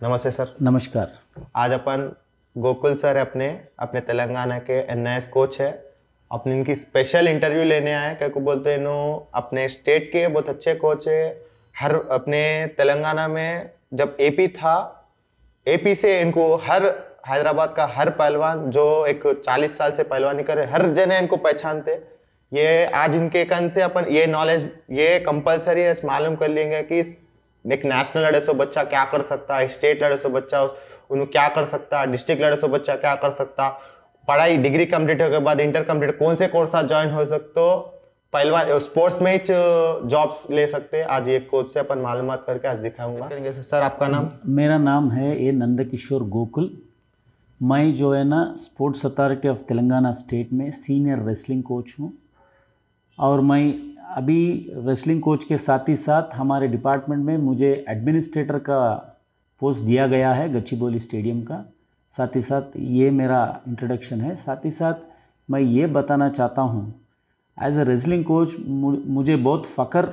नमस्ते सर। नमस्कार। आज अपन गोकुल सर अपने अपने तेलंगाना के एनआईएस कोच है। अपने इनकी स्पेशल इंटरव्यू लेने आए, क्या को बोलते हैं, इन्हों अपने स्टेट के बहुत अच्छे कोच है। हर अपने तेलंगाना में जब एपी था, एपी से इनको हर हैदराबाद का हर पहलवान जो एक 40 साल से पहलवानी कर रहे, हर जने इनको पहचानते। ये आज इनके कन से अपन ये नॉलेज ये कंपलसरी मालूम कर लेंगे कि एक नेशनल लड़े सो बच्चा क्या कर सकता है, स्टेट लड़े सो बच्चा उन्हें क्या कर सकता है, डिस्ट्रिक्ट लड़े सो बच्चा क्या कर सकता, पढ़ाई डिग्री कंप्लीट होने के बाद इंटर कंप्लीट कौन से कोर्स ज्वाइन हो सकते हो, पहलवान स्पोर्ट्स में जॉब्स ले सकते हैं। आज ये कोच से अपन मालूमात करके आज दिखाऊंगा। सर आपका नाम? मेरा नाम है ए नंदकिशोर गोकुल। मैं जो है ना sports authority of Telangana state में सीनियर रेसलिंग कोच हूँ। और मैं अभी रेसलिंग कोच के साथ ही साथ हमारे डिपार्टमेंट में मुझे एडमिनिस्ट्रेटर का पोस्ट दिया गया है गच्चीबौली स्टेडियम का। साथ ही साथ ये मेरा इंट्रोडक्शन है। साथ ही साथ मैं ये बताना चाहता हूँ, एज ए रेसलिंग कोच मुझे बहुत फ़ख्र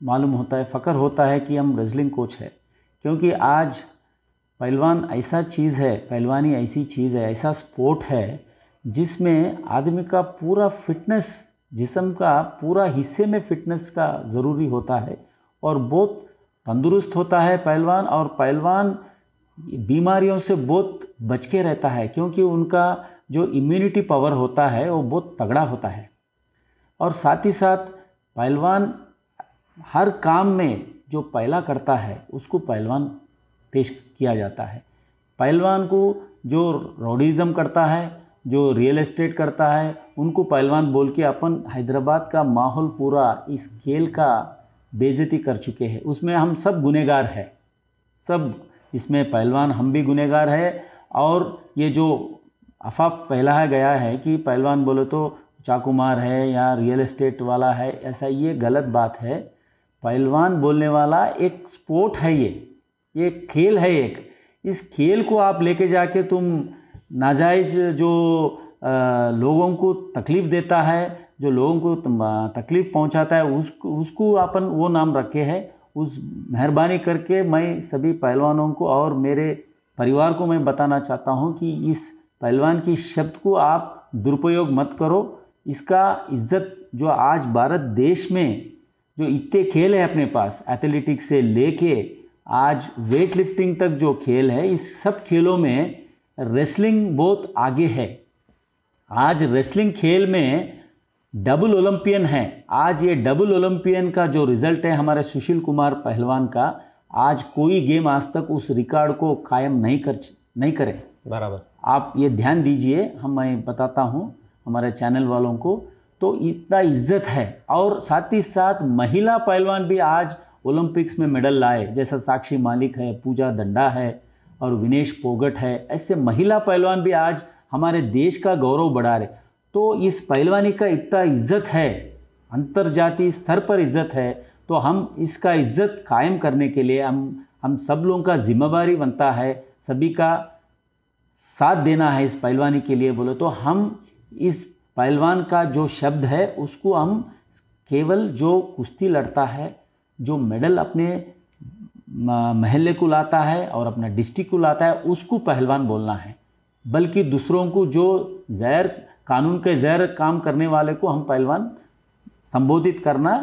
मालूम होता है, फ़ख्र होता है कि हम रेसलिंग कोच है, क्योंकि आज पहलवान ऐसा चीज़ है, पहलवानी ऐसी चीज़ है, ऐसा स्पोर्ट है जिसमें आदमी का पूरा फिटनेस, जिस्म का पूरा हिस्से में फिटनेस का ज़रूरी होता है और बहुत तंदुरुस्त होता है पहलवान। और पहलवान बीमारियों से बहुत बच के रहता है, क्योंकि उनका जो इम्यूनिटी पावर होता है वो बहुत तगड़ा होता है। और साथ ही साथ पहलवान हर काम में जो पहला करता है उसको पहलवान पेश किया जाता है। पहलवान को जो रोडिज़म करता है, जो रियल एस्टेट करता है, उनको पहलवान बोल के अपन हैदराबाद का माहौल पूरा इस खेल का बेइज्जती कर चुके हैं। उसमें हम सब गुनहगार हैं, सब इसमें पहलवान हम भी गुनहगार है। और ये जो अफवाह फैलाया गया है कि पहलवान बोले तो चाकुमार है या रियल एस्टेट वाला है, ऐसा ये गलत बात है। पहलवान बोलने वाला एक स्पोर्ट है, ये खेल है एक। इस खेल को आप लेके जाके तुम नाजायज़ जो लोगों को तकलीफ़ देता है, जो लोगों को तकलीफ़ पहुंचाता है, उसको अपन वो नाम रखे हैं। उस मेहरबानी करके मैं सभी पहलवानों को और मेरे परिवार को मैं बताना चाहता हूं कि इस पहलवान की शब्द को आप दुरुपयोग मत करो। इसका इज्जत जो आज भारत देश में जो इतने खेल है अपने पास, एथलेटिक्स से लेके आज वेट लिफ्टिंग तक जो खेल है, इस सब खेलों में रेसलिंग बहुत आगे है। आज रेसलिंग खेल में डबल ओलंपियन है। आज ये डबल ओलंपियन का जो रिज़ल्ट है हमारे सुशील कुमार पहलवान का, आज कोई गेम आज तक उस रिकॉर्ड को कायम नहीं करे। बराबर, आप ये ध्यान दीजिए। मैं बताता हूँ हमारे चैनल वालों को, तो इतना इज्जत है। और साथ ही साथ महिला पहलवान भी आज ओलंपिक्स में मेडल लाए, जैसा साक्षी मालिक है, पूजा दंडा है और विनेश फोगट है। ऐसे महिला पहलवान भी आज हमारे देश का गौरव बढ़ा रहे। तो इस पहलवानी का इतना इज्जत है, अंतर्जातीय स्तर पर इज्जत है। तो हम इसका इज्जत कायम करने के लिए हम सब लोगों का जिम्मेदारी बनता है, सभी का साथ देना है इस पहलवानी के लिए। बोलो तो हम इस पहलवान का जो शब्द है उसको हम केवल जो कुश्ती लड़ता है, जो मेडल अपने महल्ले को लाता है और अपना डिस्ट्रिक्ट को लाता है, उसको पहलवान बोलना है। बल्कि दूसरों को जो ज़ैर कानून के ज़ैर काम करने वाले को हम पहलवान संबोधित करना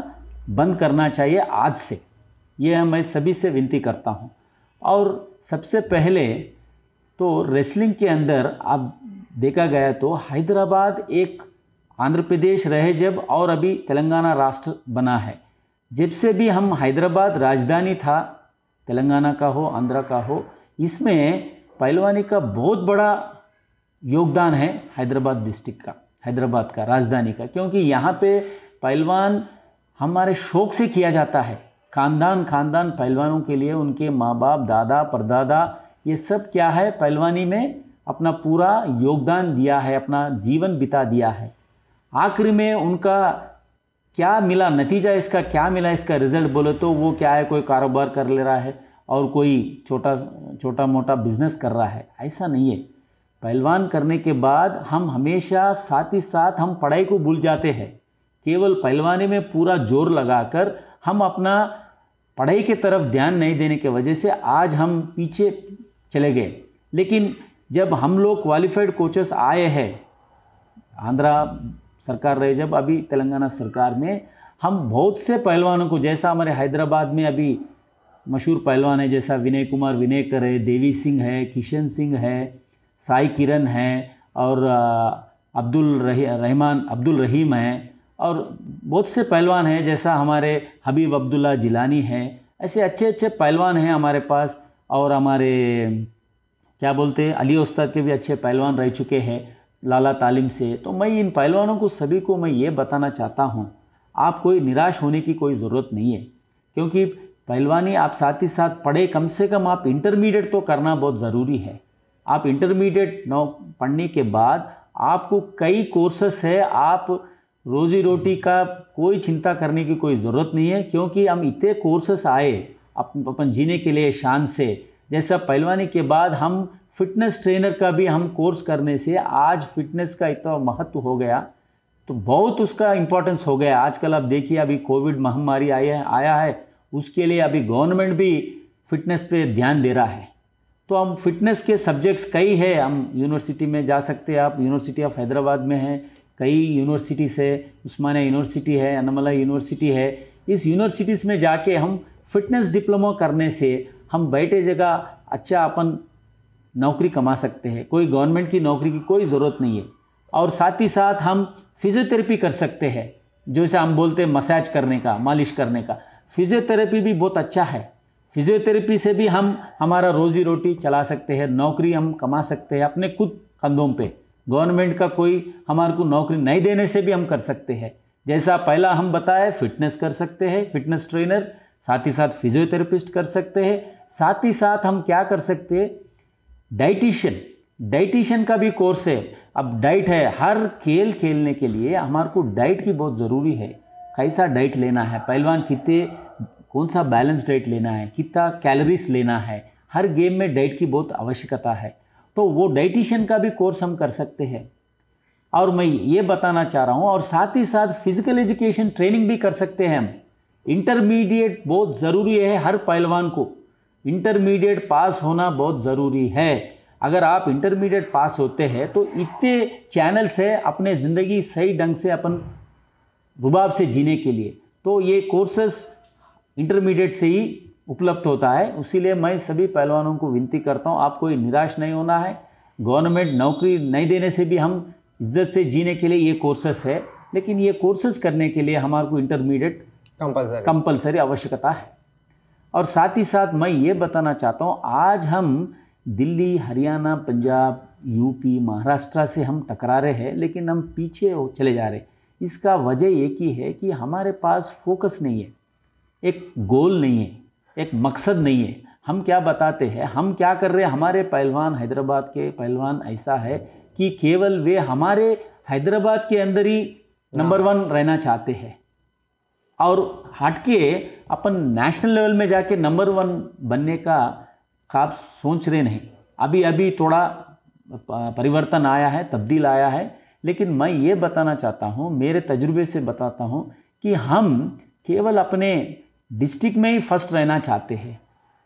बंद करना चाहिए आज से। ये मैं सभी से विनती करता हूँ। और सबसे पहले तो रेसलिंग के अंदर आप देखा गया तो हैदराबाद एक आंध्र प्रदेश रहे जब, और अभी तेलंगाना राष्ट्र बना है। जब से भी हम हैदराबाद राजधानी था, तेलंगाना का हो आंध्रा का हो, इसमें पहलवानी का बहुत बड़ा योगदान है हैदराबाद डिस्ट्रिक्ट का, हैदराबाद का राजधानी का। क्योंकि यहाँ पे पहलवान हमारे शौक से किया जाता है। खानदान पहलवानों के लिए उनके माँ बाप, दादा परदादा, ये सब क्या है, पहलवानी में अपना पूरा योगदान दिया है, अपना जीवन बिता दिया है। आखिर में उनका क्या मिला, नतीजा इसका क्या मिला, इसका रिज़ल्ट बोले तो वो क्या है, कोई कारोबार कर ले रहा है और कोई छोटा मोटा बिजनेस कर रहा है, ऐसा नहीं है। पहलवान करने के बाद हम हमेशा साथ ही साथ हम पढ़ाई को भूल जाते हैं। केवल पहलवानी में पूरा जोर लगाकर हम अपना पढ़ाई की तरफ ध्यान नहीं देने की वजह से आज हम पीछे चले गए। लेकिन जब हम लोग क्वालिफाइड कोचेस आए हैं, आंध्रा सरकार रहे जब, अभी तेलंगाना सरकार में हम बहुत से पहलवानों को, जैसा हमारे हैदराबाद में अभी मशहूर पहलवान है जैसा विनय कुमार विनयकर है, देवी सिंह है, किशन सिंह है, साई किरण है और अब्दुल रहीम है, और बहुत से पहलवान हैं जैसा हमारे हबीब अब्दुल्ला जिलानी है। ऐसे अच्छे अच्छे पहलवान हैं हमारे पास। और हमारे क्या बोलते हैं अली उस्ताद के भी अच्छे पहलवान रह चुके हैं लाला तालीम से। तो मैं इन पहलवानों को सभी को मैं ये बताना चाहता हूँ, आप कोई निराश होने की कोई ज़रूरत नहीं है, क्योंकि पहलवानी आप साथ ही साथ पढ़े, कम से कम आप इंटरमीडिएट तो करना बहुत ज़रूरी है। आप इंटरमीडिएट पढ़ने के बाद आपको कई कोर्सेस है, आप रोजी रोटी का कोई चिंता करने की कोई ज़रूरत नहीं है, क्योंकि हम इतने कोर्सेस आए अपन जीने के लिए शान से। जैसा पहलवानी के बाद हम फिटनेस ट्रेनर का भी हम कोर्स करने से आज फिटनेस का इतना महत्व हो गया, तो बहुत उसका इम्पोर्टेंस हो गया। आजकल आप देखिए अभी कोविड महामारी आया है, उसके लिए अभी गवर्नमेंट भी फिटनेस पे ध्यान दे रहा है। तो हम फिटनेस के सब्जेक्ट्स कई है, हम यूनिवर्सिटी में जा सकते हैं। आप यूनिवर्सिटी ऑफ हैदराबाद में हैं, कई यूनिवर्सिटीज़ है, उस्मानिया यूनिवर्सिटी है, अन्नामला यूनिवर्सिटी है। इस यूनिवर्सिटीज़ में जाके हम फिटनेस डिप्लोमा करने से हम बैठे जगह अच्छा अपन नौकरी कमा सकते हैं। कोई गवर्नमेंट की नौकरी की कोई ज़रूरत नहीं है। और साथ ही साथ हम फिजियोथेरेपी कर सकते हैं, जैसे हम बोलते हैं मसाज करने का, मालिश करने का। फिजियोथेरेपी भी बहुत अच्छा है। फिजियोथेरेपी से भी हम हमारा रोजी रोटी चला सकते हैं, नौकरी हम कमा सकते हैं अपने खुद कंधों पे। गवर्नमेंट का कोई हमारे को नौकरी नहीं देने से भी हम कर सकते हैं। जैसा पहला हम बताए, फिटनेस कर सकते हैं, फिटनेस ट्रेनर, साथ ही साथ फिजियोथेरेपिस्ट कर सकते हैं। साथ ही साथ हम क्या कर सकते हैं, डाइटिशियन का भी कोर्स है। अब डाइट है, हर खेल खेलने के लिए हमारे को डाइट की बहुत ज़रूरी है। कैसा डाइट लेना है, पहलवान कितने कौन सा बैलेंस डाइट लेना है, कितना कैलोरीज लेना है, हर गेम में डाइट की बहुत आवश्यकता है। तो वो डाइटिशियन का भी कोर्स हम कर सकते हैं। और मैं ये बताना चाह रहा हूँ, और साथ ही साथ फिजिकल एजुकेशन ट्रेनिंग भी कर सकते हैं हम। इंटरमीडिएट बहुत ज़रूरी है, हर पहलवान को इंटरमीडिएट पास होना बहुत ज़रूरी है। अगर आप इंटरमीडिएट पास होते हैं तो इतने चैनल से अपने ज़िंदगी सही ढंग से अपन रुबाब से जीने के लिए, तो ये कोर्सेस इंटरमीडिएट से ही उपलब्ध होता है। इसीलिए मैं सभी पहलवानों को विनती करता हूँ, आप कोई निराश नहीं होना है। गवर्नमेंट नौकरी नहीं देने से भी हम इज्जत से जीने के लिए ये कोर्सेस है, लेकिन ये कोर्सेस करने के लिए हमारे को इंटरमीडिएट कंपलसरी आवश्यकता है। और साथ ही साथ मैं ये बताना चाहता हूँ, आज हम दिल्ली, हरियाणा, पंजाब, यूपी, महाराष्ट्र से हम टकरा रहे हैं, लेकिन हम पीछे चले जा रहे हैं। इसका वजह एक ही है कि हमारे पास फोकस नहीं है, एक गोल नहीं है, एक मकसद नहीं है। हम क्या बताते हैं, हम क्या कर रहे हैं। हमारे पहलवान, हैदराबाद के पहलवान ऐसा है कि केवल वे हमारे हैदराबाद के अंदर ही नंबर 1 रहना चाहते हैं, और हटके अपन नेशनल लेवल में जाके नंबर 1 बनने का आप सोच रहे नहीं। अभी थोड़ा परिवर्तन आया है, तब्दील आया है, लेकिन मैं ये बताना चाहता हूँ, मेरे तजुर्बे से बताता हूँ कि हम केवल अपने डिस्ट्रिक्ट में ही फर्स्ट रहना चाहते हैं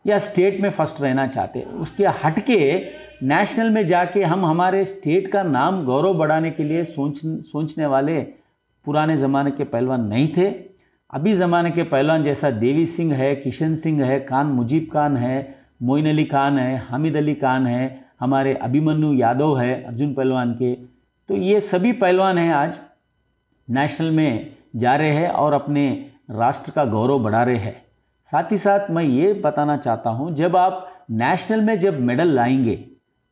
या स्टेट में फर्स्ट रहना चाहते हैं। उसके हटके नेशनल में जाके हम हमारे स्टेट का नाम गौरव बढ़ाने के लिए सोचने वाले पुराने ज़माने के पहलवान नहीं थे। अभी ज़माने के पहलवान जैसा देवी सिंह है, किशन सिंह है, खान मुजीब खान है, मोइन अली खान है, हामिद अली खान है, हमारे अभिमन्यु यादव है अर्जुन पहलवान के। तो ये सभी पहलवान हैं आज नेशनल में जा रहे हैं और अपने राष्ट्र का गौरव बढ़ा रहे हैं। साथ ही साथ मैं ये बताना चाहता हूँ, जब आप नेशनल में जब मेडल लाएंगे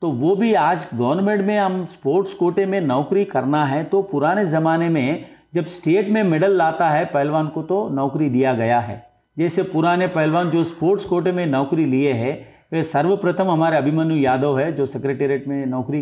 तो वो भी आज गवर्नमेंट में हम स्पोर्ट्स कोटे में नौकरी करना है। तो पुराने ज़माने में जब स्टेट में मेडल लाता है पहलवान को तो नौकरी दिया गया है। जैसे पुराने पहलवान जो स्पोर्ट्स कोटे में नौकरी लिए हैं, वे सर्वप्रथम हमारे अभिमन्यु यादव है जो सेक्रेटेरिएट में नौकरी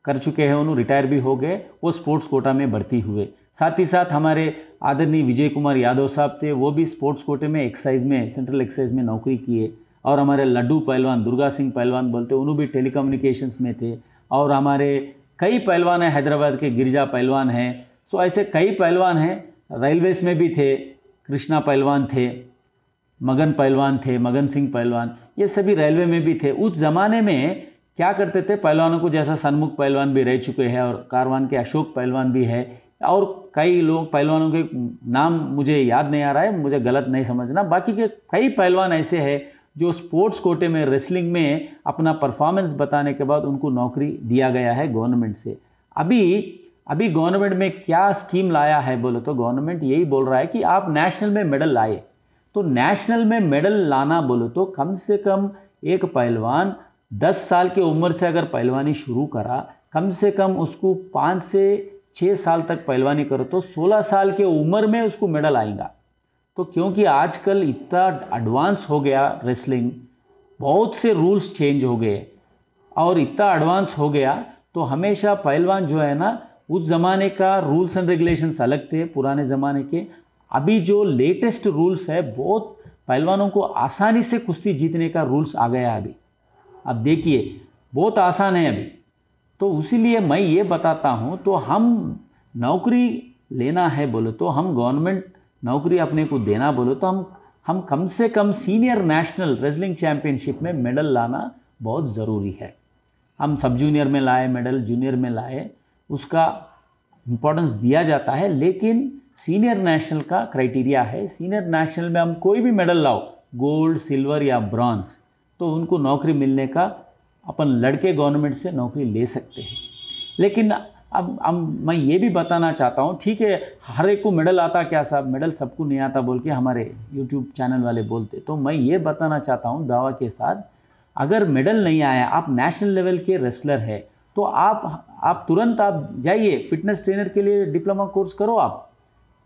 कर चुके हैं, उन्होंने रिटायर भी हो गए, वो स्पोर्ट्स कोटा में भर्ती हुए। साथ ही साथ हमारे आदरणीय विजय कुमार यादव साहब थे, वो भी स्पोर्ट्स कोटे में एक्साइज में, सेंट्रल एक्साइज में नौकरी किए। और हमारे लड्डू पहलवान, दुर्गा सिंह पहलवान बोलते, उन्होंने भी टेलीकम्युनिकेशंस में थे। और हमारे कई पहलवान हैं, हैदराबाद के गिरिजा पहलवान हैं। सो ऐसे कई पहलवान हैं, रेलवेज़ में भी थे, कृष्णा पहलवान थे। मगन पहलवान थे, मगन सिंह पहलवान, ये सभी रेलवे में भी थे। उस ज़माने में क्या करते थे पहलवानों को, जैसा सन्मुख पहलवान भी रह चुके हैं और कारवान के अशोक पहलवान भी है, और कई लोग पहलवानों के नाम मुझे याद नहीं आ रहा है, मुझे गलत नहीं समझना, बाकी के कई पहलवान ऐसे हैं जो स्पोर्ट्स कोटे में रेसलिंग में अपना परफॉर्मेंस बताने के बाद उनको नौकरी दिया गया है गवर्नमेंट से। अभी गवर्नमेंट में क्या स्कीम लाया है बोलो तो गवर्नमेंट यही बोल रहा है कि आप नेशनल में मेडल लाए। तो नेशनल में मेडल लाना बोलो तो कम से कम एक पहलवान 10 साल की उम्र से अगर पहलवानी शुरू करा, कम से कम उसको 5 से 6 साल तक पहलवानी करो तो 16 साल की उम्र में उसको मेडल आएगा। तो क्योंकि आजकल इतना एडवांस हो गया रेसलिंग, बहुत से रूल्स चेंज हो गए और इतना एडवांस हो गया, तो हमेशा पहलवान जो है ना, उस ज़माने का रूल्स एंड रेगुलेशंस अलग थे पुराने ज़माने के। अभी जो लेटेस्ट रूल्स है, बहुत पहलवानों को आसानी से कुश्ती जीतने का रूल्स आ गया अभी। अब देखिए बहुत आसान है अभी, तो इसीलिए मैं ये बताता हूँ, तो हम नौकरी लेना है बोलो तो, हम गवर्नमेंट नौकरी अपने को देना बोलो तो हम कम से कम सीनियर नेशनल रेसलिंग चैम्पियनशिप में मेडल लाना बहुत ज़रूरी है। हम सब जूनियर में लाए मेडल, जूनियर में लाए, उसका इम्पोर्टेंस दिया जाता है, लेकिन सीनियर नेशनल का क्राइटेरिया है। सीनियर नेशनल में हम कोई भी मेडल लाओ, गोल्ड, सिल्वर या ब्रॉन्ज, तो उनको नौकरी मिलने का अपन लड़के गवर्नमेंट से नौकरी ले सकते हैं। लेकिन अब मैं ये भी बताना चाहता हूँ, ठीक है हर एक को मेडल आता क्या साहब, मेडल सबको नहीं आता बोल के हमारे यूट्यूब चैनल वाले बोलते, तो मैं ये बताना चाहता हूँ दावा के साथ, अगर मेडल नहीं आया, आप नेशनल लेवल के रेसलर है, तो आप तुरंत आप जाइए फिटनेस ट्रेनर के लिए डिप्लोमा कोर्स करो आप।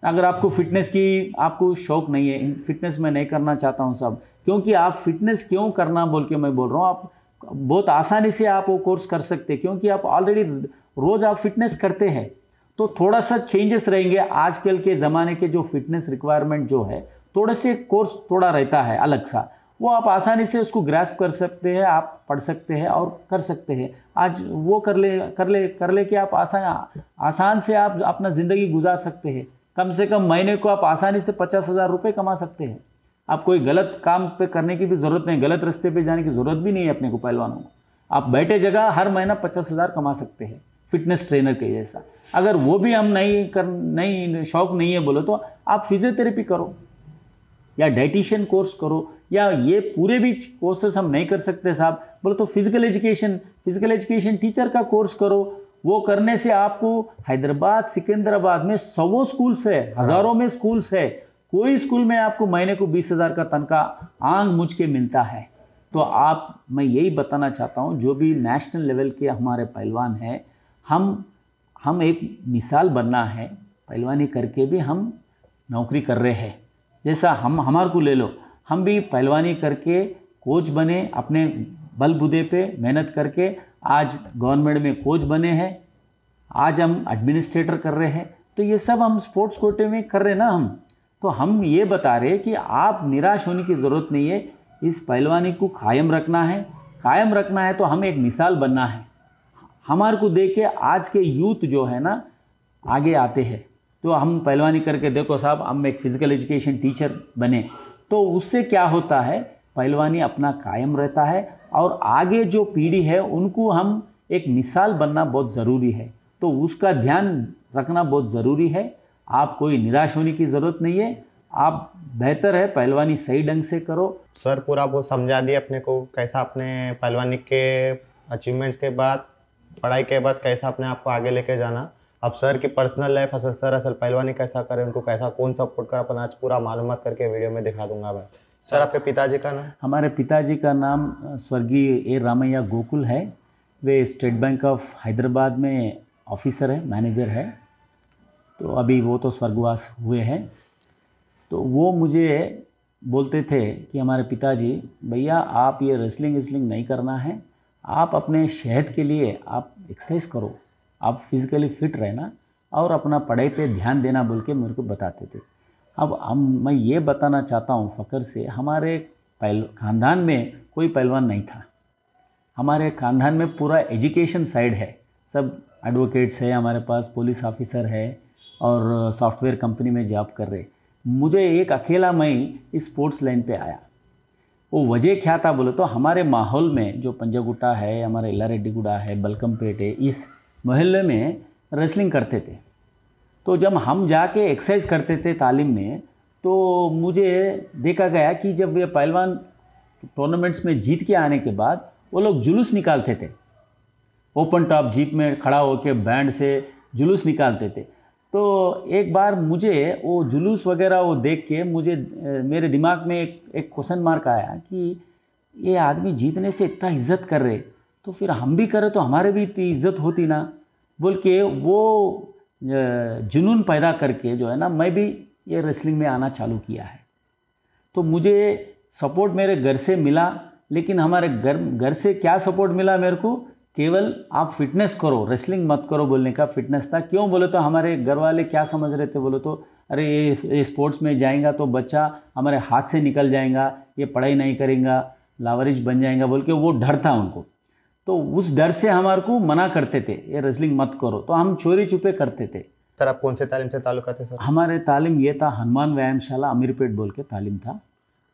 अगर आपको फिटनेस की आपको शौक़ नहीं है, फिटनेस में नहीं करना चाहता हूँ सब, क्योंकि आप फिटनेस क्यों करना बोल के मैं बोल रहा हूँ, आप बहुत आसानी से आप वो कोर्स कर सकते हैं, क्योंकि आप ऑलरेडी रोज़ आप फिटनेस करते हैं। तो थोड़ा सा चेंजेस रहेंगे, आजकल के ज़माने के जो फिटनेस रिक्वायरमेंट जो है, थोड़े से कोर्स थोड़ा रहता है अलग सा, वो आप आसानी से उसको ग्रास्प कर सकते हैं, आप पढ़ सकते हैं और कर सकते हैं। आज वो कर ले कि आप आसान से आप अपना ज़िंदगी गुजार सकते हैं। कम से कम महीने को आप आसानी से 50,000 रुपये कमा सकते हैं। आप कोई गलत काम पे करने की भी ज़रूरत नहीं, गलत रास्ते पे जाने की ज़रूरत भी नहीं है अपने को पहलवानों को। आप बैठे जगह हर महीना 50,000 कमा सकते हैं फिटनेस ट्रेनर के जैसा। अगर वो भी हम नहीं शौक़ नहीं है बोलो तो आप फिजियोथेरेपी करो या डाइटिशियन कोर्स करो, या ये पूरे भी कोर्सेस हम नहीं कर सकते साहब बोलो तो फिजिकल एजुकेशन टीचर का कोर्स करो। वो करने से आपको हैदराबाद, सिकंदराबाद में 100 स्कूल्स है, हज़ारों में स्कूल्स है, कोई स्कूल में आपको महीने को 20,000 का तनख्वाह आंग मुझ के मिलता है। तो मैं यही बताना चाहता हूँ, जो भी नेशनल लेवल के हमारे पहलवान हैं, हम एक मिसाल बनना है, पहलवानी करके भी हम नौकरी कर रहे हैं। जैसा हमारे को ले लो, हम भी पहलवानी करके कोच बने, अपने बलबूते पे मेहनत करके आज गवर्नमेंट में कोच बने हैं, आज हम एडमिनिस्ट्रेटर कर रहे हैं। तो ये सब हम स्पोर्ट्स कोटे में कर रहे हैं ना तो हम ये बता रहे हैं कि आप निराश होने की ज़रूरत नहीं है, इस पहलवानी को कायम रखना है तो हमें एक मिसाल बनना है। हमारे को देख के आज के यूथ जो है ना आगे आते हैं, तो हम पहलवानी करके देखो साहब, हम एक फ़िज़िकल एजुकेशन टीचर बने, तो उससे क्या होता है, पहलवानी अपना कायम रहता है और आगे जो पीढ़ी है उनको हम एक मिसाल बनना बहुत ज़रूरी है। तो उसका ध्यान रखना बहुत ज़रूरी है। आप कोई निराश होने की ज़रूरत नहीं है, आप बेहतर है पहलवानी सही ढंग से करो। सर पूरा वो समझा दिया अपने को, कैसा अपने पहलवानी के अचीवमेंट्स के बाद, पढ़ाई के बाद कैसा अपने आप को आगे लेके जाना। अब सर की पर्सनल लाइफ असल पहलवानी कैसा करें, उनको कैसा कौन सपोर्ट कर, अपन आज पूरा मालूमात करके वीडियो में दिखा दूंगा मैं। सर आपके पिताजी का नाम? हमारे पिताजी का नाम स्वर्गीय ए रामैया गोकुल है। वे स्टेट बैंक ऑफ हैदराबाद में ऑफिसर है, मैनेजर है। तो अभी वो तो स्वर्गवास हुए हैं। तो वो मुझे बोलते थे कि हमारे पिताजी, भैया आप ये रेसलिंग नहीं करना है, आप अपने सेहत के लिए आप एक्सरसाइज करो, आप फिज़िकली फिट रहना और अपना पढ़ाई पे ध्यान देना बोल के मेरे को बताते थे। अब मैं ये बताना चाहता हूँ फ़ख्र से, हमारे ख़ानदान में कोई पहलवान नहीं था। हमारे ख़ानदान में पूरा एजुकेशन साइड है, सब एडवोकेट्स है, हमारे पास पुलिस ऑफिसर है और सॉफ्टवेयर कंपनी में जॉब कर रहे। मुझे एक अकेला मैं इस स्पोर्ट्स लाइन पे आया। वो वजह क्या था बोले तो हमारे माहौल में जो पंजागुट्टा है, हमारे इलारेड्डीगुड़ा है, बलकमपेट है, इस मोहल्ले में रेसलिंग करते थे। तो जब हम जाके एक्सरसाइज करते थे तालीम में, तो मुझे देखा गया कि जब ये पहलवान टूर्नामेंट्स में जीत के आने के बाद वो लोग जुलूस निकालते थे, ओपन टॉप जीप में खड़ा होकर बैंड से जुलूस निकालते थे। तो एक बार मुझे वो जुलूस वगैरह वो देख के मुझे मेरे दिमाग में एक क्वेश्चन मार्क आया कि ये आदमी जीतने से इतना इज्जत कर रहे, तो फिर हम भी करें तो हमारे भी इतनी इज्जत होती ना, बोल के वो जुनून पैदा करके जो है ना मैं भी ये रेसलिंग में आना चालू किया है। तो मुझे सपोर्ट मेरे घर से मिला, लेकिन हमारे घर से क्या सपोर्ट मिला मेरे को, केवल आप फिटनेस करो, रेसलिंग मत करो बोलने का फिटनेस था। क्यों बोले तो हमारे घर वाले क्या समझ रहे थे बोले तो, अरे ये स्पोर्ट्स में जाएगा तो बच्चा हमारे हाथ से निकल जाएगा, ये पढ़ाई नहीं करेगा, लावारिश बन जाएगा बोल के वो डर था उनको। तो उस डर से हमारे को मना करते थे, ये रेसलिंग मत करो, तो हम चोरी छुपे करते थे। सर आप कौन से तालीम से ताल्लुक थे सर? हमारे तालीम ये था हनुमान व्यायामशाला अमीरपेट बोल के तालीम था।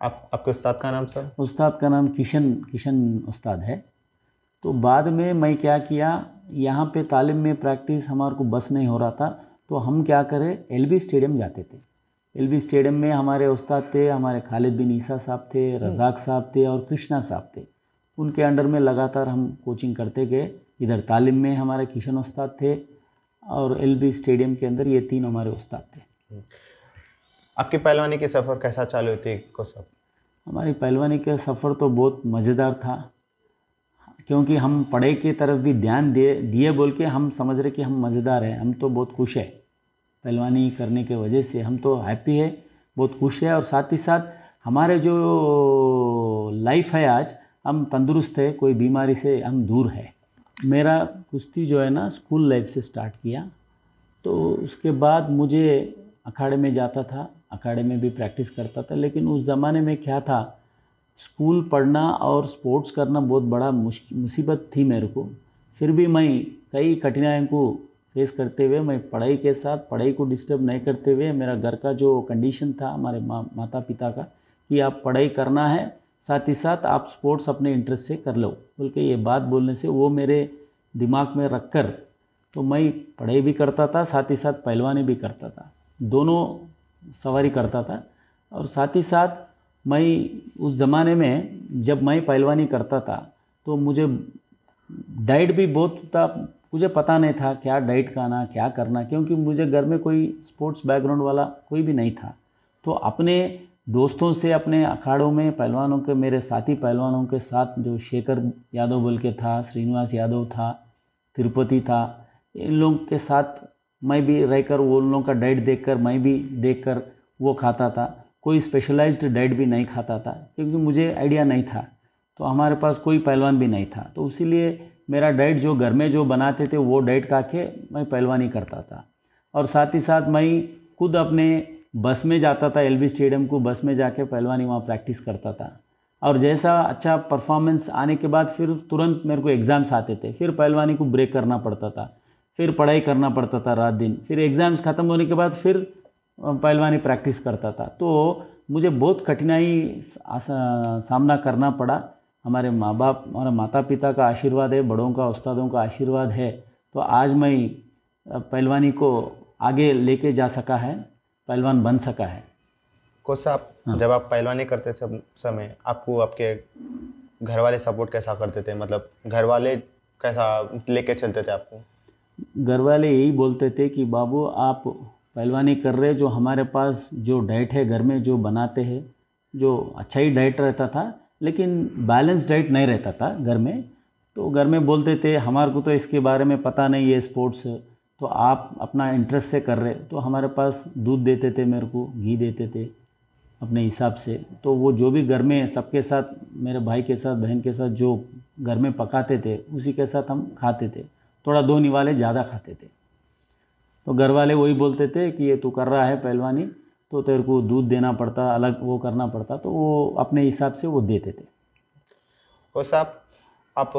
आपके उस्ताद का नाम सर? उस्ताद का नाम किशन उस्ताद है। तो बाद में मैं क्या किया, यहाँ पे तालीम में प्रैक्टिस हमारे को बस नहीं हो रहा था, तो हम क्या करें, एलबी स्टेडियम जाते थे। एलबी स्टेडियम में हमारे उस्ताद थे, हमारे खालिद बिन ईसा साहब थे, रज़ाक साहब थे और कृष्णा साहब थे। उनके अंडर में लगातार हम कोचिंग करते गए। इधर तालीम में हमारे किशन उस्ताद थे और एलबी स्टेडियम के अंदर ये 3 हमारे उस्ताद थे। आपकी पहलवानी की सफ़र कैसा चालू हुई थी को सब? हमारी पहलवानी का सफ़र तो बहुत मज़ेदार था, क्योंकि हम पढ़ाई की तरफ भी ध्यान दिए बोल के हम समझ रहे कि हम मज़ेदार हैं, हम तो बहुत खुश है पहलवानी करने के वजह से, हम तो हैप्पी है, बहुत खुश है। और साथ ही साथ हमारे जो लाइफ है आज, हम तंदुरुस्त है, कोई बीमारी से हम दूर है। मेरा कुश्ती जो है ना स्कूल लाइफ से स्टार्ट किया, तो उसके बाद मुझे अखाड़े में जाता था, अखाड़े में भी प्रैक्टिस करता था। लेकिन उस ज़माने में क्या था, स्कूल पढ़ना और स्पोर्ट्स करना बहुत बड़ा मुसीबत थी मेरे को। फिर भी मैं कई कठिनाइयों को फेस करते हुए, मैं पढ़ाई के साथ पढ़ाई को डिस्टर्ब नहीं करते हुए, मेरा घर का जो कंडीशन था हमारे माता पिता का कि आप पढ़ाई करना है, साथ ही साथ आप स्पोर्ट्स अपने इंटरेस्ट से कर लो बोल के ये बात बोलने से वो मेरे दिमाग में रख कर तो मैं पढ़ाई भी करता था, साथ ही साथ पहलवानी भी करता था, दोनों सवारी करता था। और साथ ही साथ मैं उस ज़माने में जब मैं पहलवानी करता था तो मुझे डाइट भी बहुत था, मुझे पता नहीं था क्या डाइट खाना क्या करना, क्योंकि मुझे घर में कोई स्पोर्ट्स बैकग्राउंड वाला कोई भी नहीं था। तो अपने दोस्तों से, अपने अखाड़ों में पहलवानों के, मेरे साथी पहलवानों के साथ जो शेखर यादव बोल के था, श्रीनिवास यादव था, तिरुपति था, इन लोगों के साथ मैं भी रहकर वो लोगों का डाइट देखकर मैं भी देखकर वो खाता था। कोई स्पेशलाइज्ड डाइट भी नहीं खाता था, क्योंकि मुझे आइडिया नहीं था, तो हमारे पास कोई पहलवान भी नहीं था, तो इसीलिए मेरा डाइट जो घर में जो बनाते थे वो डाइट खा के मैं पहलवानी करता था। और साथ ही साथ मैं खुद अपने बस में जाता था, एलबी स्टेडियम को बस में जाके पहलवानी वहाँ प्रैक्टिस करता था। और जैसा अच्छा परफॉर्मेंस आने के बाद फिर तुरंत मेरे को एग्ज़ाम्स आते थे, फिर पहलवानी को ब्रेक करना पड़ता था, फिर पढ़ाई करना पड़ता था रात दिन, फिर एग्ज़ाम्स ख़त्म होने के बाद फिर पहलवानी प्रैक्टिस करता था। तो मुझे बहुत कठिनाई सामना करना पड़ा। हमारे माँ बाप, हमारे माता पिता का आशीर्वाद है, बड़ों का, उस्तादों का आशीर्वाद है, तो आज मैं पहलवानी को आगे लेके जा सका है, पहलवान बन सका है। कोच साहब, जब आप पहलवानी करते समय आपको आपके घर वाले सपोर्ट कैसा करते थे? मतलब घर वाले कैसा लेके चलते थे आपको? घर वाले यही बोलते थे कि बाबू आप पहलवानी कर रहे, जो हमारे पास जो डाइट है घर में जो बनाते हैं, जो अच्छा ही डाइट रहता था, लेकिन बैलेंस डाइट नहीं रहता था घर में। तो घर में बोलते थे हमारे को तो इसके बारे में पता नहीं है स्पोर्ट्स, तो आप अपना इंटरेस्ट से कर रहे। तो हमारे पास दूध देते थे, मेरे को घी देते थे अपने हिसाब से। तो वो जो भी घर में सबके साथ, मेरे भाई के साथ, बहन के साथ जो घर में पकाते थे उसी के साथ हम खाते थे, थोड़ा 2 निवाले ज़्यादा खाते थे। तो घर वाले वही बोलते थे कि ये तू कर रहा है पहलवानी, तो तेरे को दूध देना पड़ता, अलग वो करना पड़ता, तो वो अपने हिसाब से वो देते थे। कोच साहब, आप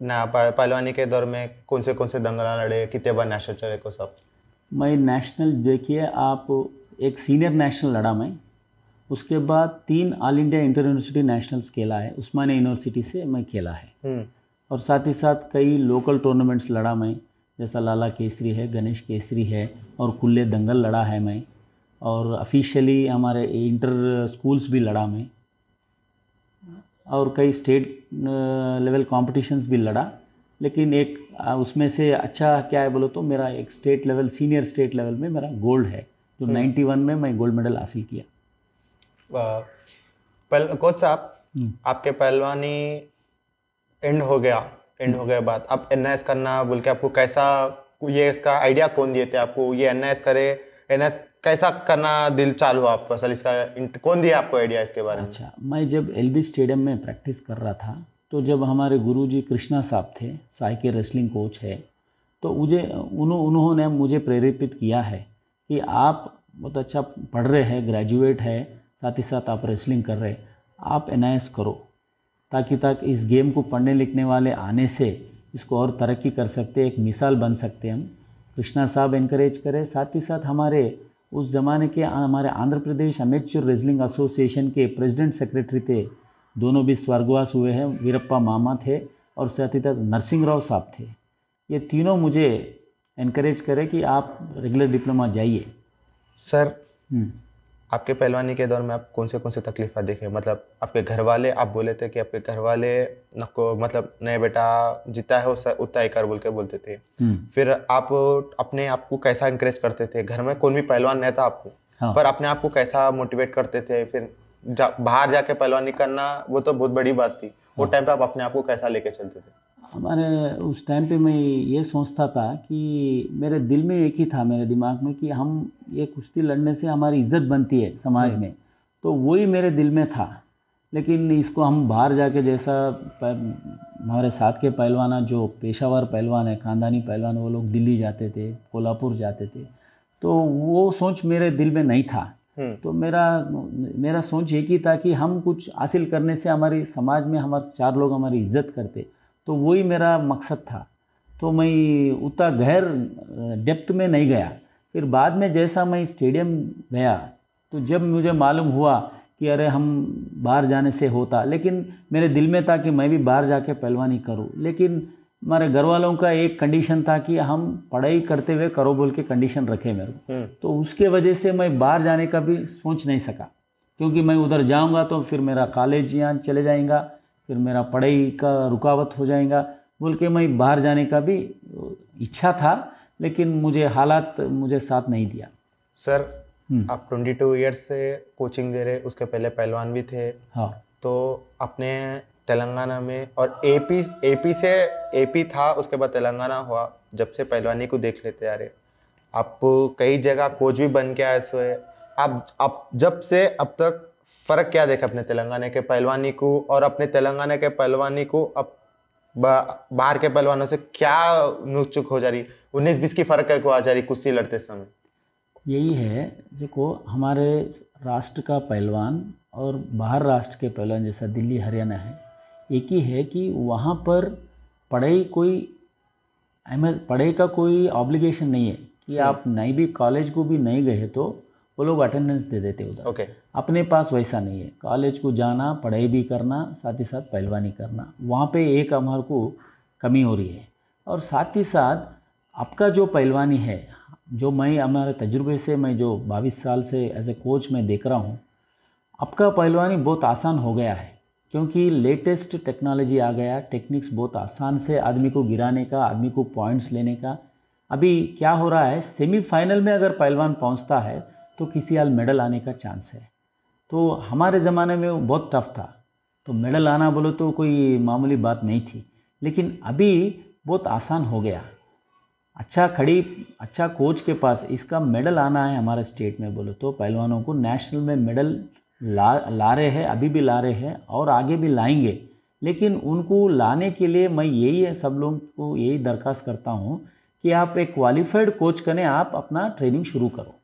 पहलवानी के दौर में कौन से दंगल लड़े, कितने बार नेशनल चले कोच साहब? मैं नेशनल, देखिए आप एक सीनियर नेशनल लड़ा मैं, उसके बाद 3 all India inter university nationals खेला है, उस्मानिया यूनिवर्सिटी से मैं खेला है। और साथ ही साथ कई लोकल टूर्नामेंट्स लड़ा मैं, जैसा लाला केसरी है, गणेश केसरी है, और कुल्ले दंगल लड़ा है मैं, और ऑफिशियली हमारे इंटर स्कूल्स भी लड़ा मैं, और कई स्टेट लेवल कॉम्पिटिशन्स भी लड़ा। लेकिन एक उसमें से अच्छा क्या है बोलो तो मेरा एक state level, senior state level में मेरा गोल्ड है, जो 91 में मैं गोल्ड मेडल हासिल किया। कोच साहब, आपके पहलवानी एंड हो गया बाद अब एनएस करना बोल के आपको कैसा, ये इसका आइडिया कौन दिए थे आपको, ये एनएस करे, एनएस कैसा करना दिल चालू हुआ आपको, असल इसका कौन दिया आपको आइडिया इसके बारे में? अच्छा, मैं जब एलबी स्टेडियम में प्रैक्टिस कर रहा था, तो जब हमारे गुरुजी कृष्णा साहब थे, साई के रेसलिंग कोच है, तो उन्होंने मुझे प्रेरित किया है कि आप बहुत अच्छा पढ़ रहे हैं, ग्रेजुएट है, साथ ही साथ आप रेसलिंग कर रहे हैं, आप एनआईएस करो, ताकि इस गेम को पढ़ने लिखने वाले आने से इसको और तरक्की कर सकते, एक मिसाल बन सकते हम। कृष्णा साहब इनकरेज करें, साथ ही साथ हमारे उस ज़माने के हमारे Andhra Pradesh amateur wrestling association के प्रेसिडेंट सेक्रेटरी थे, दोनों भी स्वर्गवास हुए हैं, वीरप्पा मामा थे, और साथ ही साथ नरसिंह राव साहब थे। ये तीनों मुझे इनकरेज करें कि आप रेगुलर डिप्लोमा जाइए। सर, आपके पहलवानी के दौर में आप कौन से तकलीफ़ें देखे? मतलब आपके घर वाले, आप बोले थे कि आपके घर वाले नको मतलब नहीं बेटा जितना है उतना ही कर बोल के बोलते थे। फिर आप अपने आप को कैसा इंकरेज करते थे? घर में कौन भी पहलवान नहीं था आपको, हाँ। पर अपने आप को कैसा मोटिवेट करते थे? फिर बाहर जाके पहलवानी करना वो तो बहुत बड़ी बात थी, वो टाइम पे आप अपने आप को कैसा लेके चलते थे? हमारे उस टाइम पे मैं ये सोचता था कि मेरे दिल में एक ही था, मेरे दिमाग में, कि हम ये कुश्ती लड़ने से हमारी इज्जत बनती है समाज में, तो वही मेरे दिल में था। लेकिन इसको हम बाहर जाके, जैसा हमारे साथ के पहलवान जो पेशावर पहलवान है, ख़ानदानी पहलवान, वो लोग दिल्ली जाते थे, कोल्हापुर जाते थे, तो वो सोच मेरे दिल में नहीं था। तो मेरा सोच एक ही था कि हम कुछ हासिल करने से हमारी समाज में हमारे 4 लोग हमारी इज्जत करते, तो वही मेरा मकसद था। तो मैं उतना गहर डेप्थ में नहीं गया। फिर बाद में जैसा मैं स्टेडियम गया, तो जब मुझे मालूम हुआ कि अरे हम बाहर जाने से होता, लेकिन मेरे दिल में था कि मैं भी बाहर जाके पहलवानी करूं। लेकिन हमारे घर वालों का एक कंडीशन था कि हम पढ़ाई करते हुए करो बोल के कंडीशन रखे मेरे को, तो उसके वजह से मैं बाहर जाने का भी सोच नहीं सका, क्योंकि मैं उधर जाऊंगा तो फिर मेरा कॉलेज यहाँ चले जाएगा, फिर मेरा पढ़ाई का रुकावट हो जाएगा बोल के मैं बाहर जाने का भी इच्छा था, लेकिन मुझे हालात मुझे साथ नहीं दिया। सर, आप 22 ईयर्स से कोचिंग दे रहे, उसके पहले पहलवान भी थे, हाँ। तो अपने तेलंगाना में और एपी था, उसके बाद तेलंगाना हुआ, जब से पहलवानी को देख लेते आ रहे, आप कई जगह कोच भी बन के आए हुए, आप जब से अब तक फ़र्क क्या देखा अपने तेलंगाना के पहलवानी को और अपने तेलंगाना के पहलवानी को अब बाहर के पहलवानों से क्या नुकचुक हो जा रही, 19-20 की फ़र्क को आ जा रही कुश्ती लड़ते समय? यही है, देखो हमारे राष्ट्र का पहलवान और बाहर राष्ट्र के पहलवान जैसा दिल्ली हरियाणा है, एक ही है कि वहाँ पर पढ़ाई का कोई ऑब्लिगेशन नहीं है कि आप नहीं भी कॉलेज को भी नहीं गए तो वो लोग अटेंडेंस दे देते उधर। अपने पास वैसा नहीं है, कॉलेज को जाना, पढ़ाई भी करना, साथ ही साथ पहलवानी करना, वहाँ पे एक हमारे को कमी हो रही है। और साथ ही साथ आपका जो पहलवानी है, जो मैं हमारे तजुर्बे से, मैं जो 22 साल से एज ए कोच मैं देख रहा हूँ, आपका पहलवानी बहुत आसान हो गया है, क्योंकि लेटेस्ट टेक्नोलॉजी आ गया, टेक्निक्स बहुत आसान से आदमी को गिराने का, आदमी को पॉइंट्स लेने का। अभी क्या हो रहा है, सेमीफाइनल में अगर पहलवान पहुंचता है तो किसी हाल मेडल आने का चांस है। तो हमारे ज़माने में वो बहुत टफ था, तो मेडल आना बोलो तो कोई मामूली बात नहीं थी, लेकिन अभी बहुत आसान हो गया। अच्छा कोच के पास इसका मेडल आना है हमारे स्टेट में बोलो तो पहलवानों को नेशनल में मेडल ला रहे हैं, अभी भी ला रहे हैं और आगे भी लाएंगे। लेकिन उनको लाने के लिए मैं यही सब लोगों को यही दरख्वास्त करता हूँ कि आप एक क्वालिफाइड कोच करें, आप अपना ट्रेनिंग शुरू करो।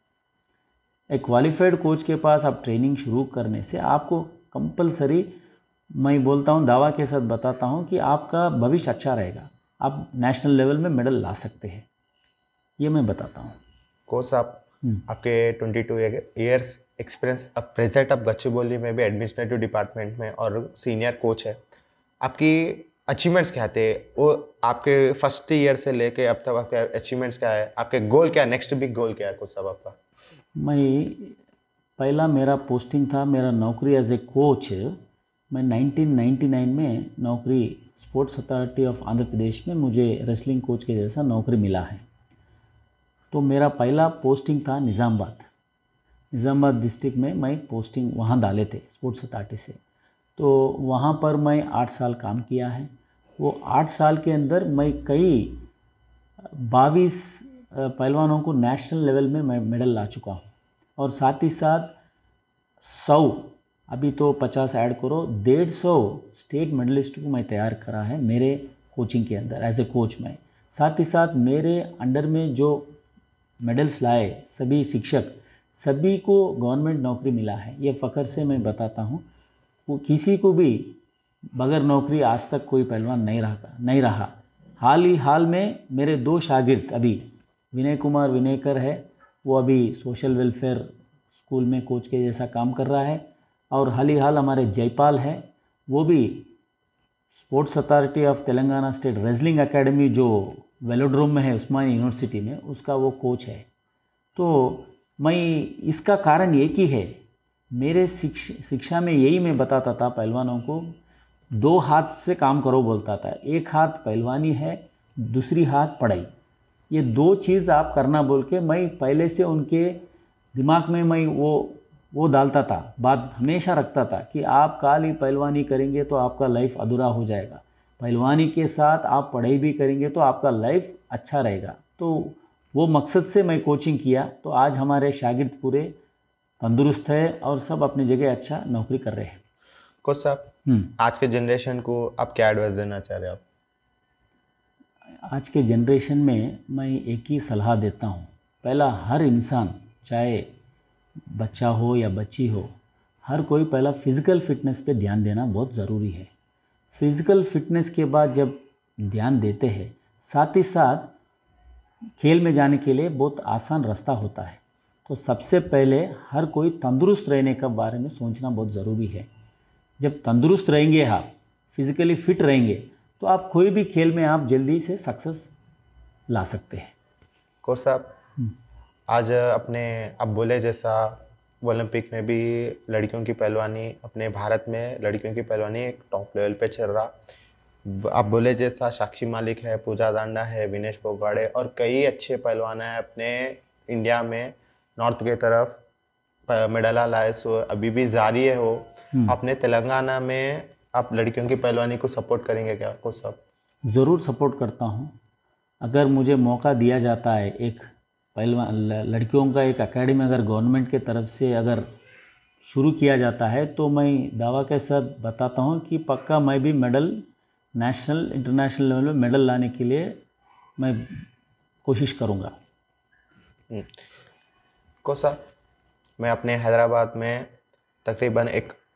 एक क्वालिफाइड कोच के पास आप ट्रेनिंग शुरू करने से आपको कंपलसरी, मैं बोलता हूँ, दावा के साथ बताता हूँ कि आपका भविष्य अच्छा रहेगा, आप नेशनल लेवल में मेडल ला सकते हैं, ये मैं बताता हूँ। कोच साहब, आपके 22 ईयर्स एक्सपीरियंस, अब प्रेजेंट आप गच्चीबौली में भी एडमिनिस्ट्रेटिव डिपार्टमेंट में और सीनियर कोच है। आपकी अचीवमेंट्स क्या थे वो, आपके फर्स्ट ईयर से लेके अब तक आपके अचीवमेंट्स क्या है, आपके गोल क्या है, नेक्स्ट बिग गोल क्या है कुछ सब आपका? मैं पहला मेरा पोस्टिंग था, मेरा नौकरी एज ए कोच। मैं 1999 में नौकरी sports authority of Andhra Pradesh में मुझे रेसलिंग कोच के जैसा नौकरी मिला है। तो मेरा पहला पोस्टिंग था निज़ामाबाद डिस्ट्रिक्ट में। मैं पोस्टिंग वहाँ डाले थे स्पोर्ट्स अथॉरिटी से। तो वहाँ पर मैं 8 साल काम किया है। वो 8 साल के अंदर मैं कई 22 पहलवानों को नेशनल लेवल में मैं मेडल ला चुका हूँ। और साथ ही साथ 100, अभी तो 50 ऐड करो, 150 स्टेट मेडलिस्ट को मैं तैयार करा है मेरे कोचिंग के अंदर एज ए कोच में। साथ ही साथ मेरे अंडर में जो मेडल्स लाए सभी शिक्षक, सभी को गवर्नमेंट नौकरी मिला है। ये फ़ख्र से मैं बताता हूँ, वो किसी को भी बगैर नौकरी आज तक कोई पहलवान नहीं रहा। हाल में मेरे 2 शागिर्द, अभी विनय कुमार विनयकर है, वो अभी सोशल वेलफेयर स्कूल में कोच के जैसा काम कर रहा है। और हाल हमारे जयपाल है, वो भी sports authority of Telangana state wrestling academy जो वेलोड्रोम में है उस्मानिया यूनिवर्सिटी में, उसका वो कोच है। तो मैं इसका कारण एक ही है, मेरे शिक्षा में यही मैं बताता था पहलवानों को, 2 हाथ से काम करो बोलता था। एक हाथ पहलवानी है, दूसरी हाथ पढ़ाई। ये 2 चीज़ आप करना बोल के मैं पहले से उनके दिमाग में मैं वो डालता था, बात हमेशा रखता था कि आप खाली पहलवानी करेंगे तो आपका लाइफ अधूरा हो जाएगा, पहलवानी के साथ आप पढ़ाई भी करेंगे तो आपका लाइफ अच्छा रहेगा। तो वो मकसद से मैं कोचिंग किया। तो आज हमारे शागिर्द पूरे तंदुरुस्त है और सब अपनी जगह अच्छा नौकरी कर रहे हैं। कोच साहब, आज के जनरेशन को आप क्या एडवाइस देना चाह रहे हैं आप? आज के जनरेशन में मैं एक ही सलाह देता हूँ। पहला, हर इंसान, चाहे बच्चा हो या बच्ची हो, हर कोई पहला फ़िज़िकल फ़िटनेस पे ध्यान देना बहुत ज़रूरी है। फ़िज़िकल फ़िटनेस के बाद जब ध्यान देते हैं, साथ ही साथ खेल में जाने के लिए बहुत आसान रास्ता होता है। तो सबसे पहले हर कोई तंदुरुस्त रहने के बारे में सोचना बहुत ज़रूरी है। जब तंदुरुस्त रहेंगे, आप फिज़िकली फ़िट रहेंगे, तो आप कोई भी खेल में आप जल्दी से सक्सेस ला सकते हैं। कोच साहब, आज अपने आप बोले जैसा ओलंपिक में भी लड़कियों की पहलवानी, अपने भारत में लड़कियों की पहलवानी एक टॉप लेवल पे चल रहा। आप बोले जैसा साक्षी मालिक है, पूजा दांडा है, विनेश फोगाड़े और कई अच्छे पहलवान हैं अपने इंडिया में नॉर्थ की तरफ मेडल लाए। सो अभी भी जारी है वो। अपने तेलंगाना में आप लड़कियों की पहलवानी को सपोर्ट करेंगे क्या कोच साहब? ज़रूर सपोर्ट करता हूँ। अगर मुझे मौका दिया जाता है, एक पहलवान लड़कियों का एक एकेडमी अगर गवर्नमेंट के तरफ से अगर शुरू किया जाता है, तो मैं दावा के साथ बताता हूँ कि पक्का मैं भी मेडल नेशनल इंटरनेशनल लेवल में मेडल लाने के लिए मैं कोशिश करूँगा। कोच साहब, मैं अपने हैदराबाद में तकरीबन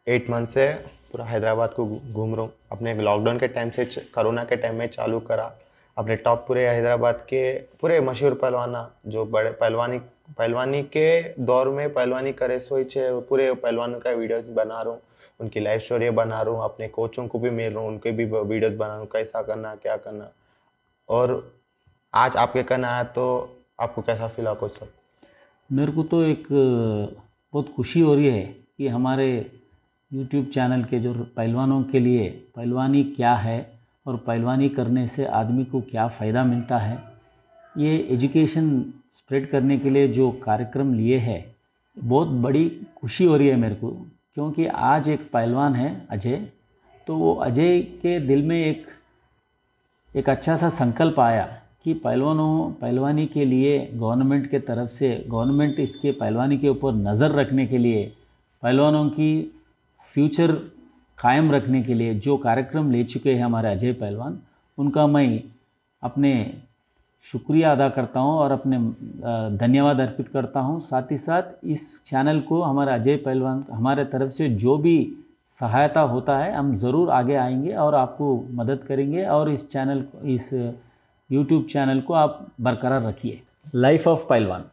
8 मंथ से पूरा हैदराबाद को घूम रहा हूँ। अपने लॉकडाउन के टाइम से कोरोना के टाइम में चालू करा। अपने टॉप पूरे हैदराबाद के पूरे मशहूर पहलवाना जो बड़े पहलवानी के दौर में पहलवानी करे सोई छे, पूरे पहलवानों का वीडियोस बना रहा हूँ, उनकी लाइफ स्टोरी बना रहा हूँ, अपने कोचों को भी मिल रहा हूँ, उनके भी वीडियोस बना रहा हूँ, कैसा करना क्या करना। और आज आपके करना आया तो आपको कैसा फील हुआ कोच साहब? मेरे को तो एक बहुत खुशी हो रही है कि हमारे YouTube चैनल के जो पहलवानों के लिए पहलवानी क्या है और पहलवानी करने से आदमी को क्या फ़ायदा मिलता है, ये एजुकेशन स्प्रेड करने के लिए जो कार्यक्रम लिए है, बहुत बड़ी खुशी हो रही है मेरे को। क्योंकि आज एक पहलवान है अजय, तो वो अजय के दिल में एक अच्छा सा संकल्प आया कि पहलवानी के लिए गवर्नमेंट के तरफ से गवर्नमेंट इसके पहलवानी के ऊपर नज़र रखने के लिए, पहलवानों की फ्यूचर कायम रखने के लिए जो कार्यक्रम ले चुके हैं हमारे अजय पहलवान, उनका मैं अपने शुक्रिया अदा करता हूं और अपने धन्यवाद अर्पित करता हूं। साथ ही साथ इस चैनल को हमारे अजय पहलवान हमारे तरफ से जो भी सहायता होता है, हम ज़रूर आगे आएंगे और आपको मदद करेंगे। और इस YouTube चैनल को आप बरकरार रखिए। लाइफ ऑफ पहलवान।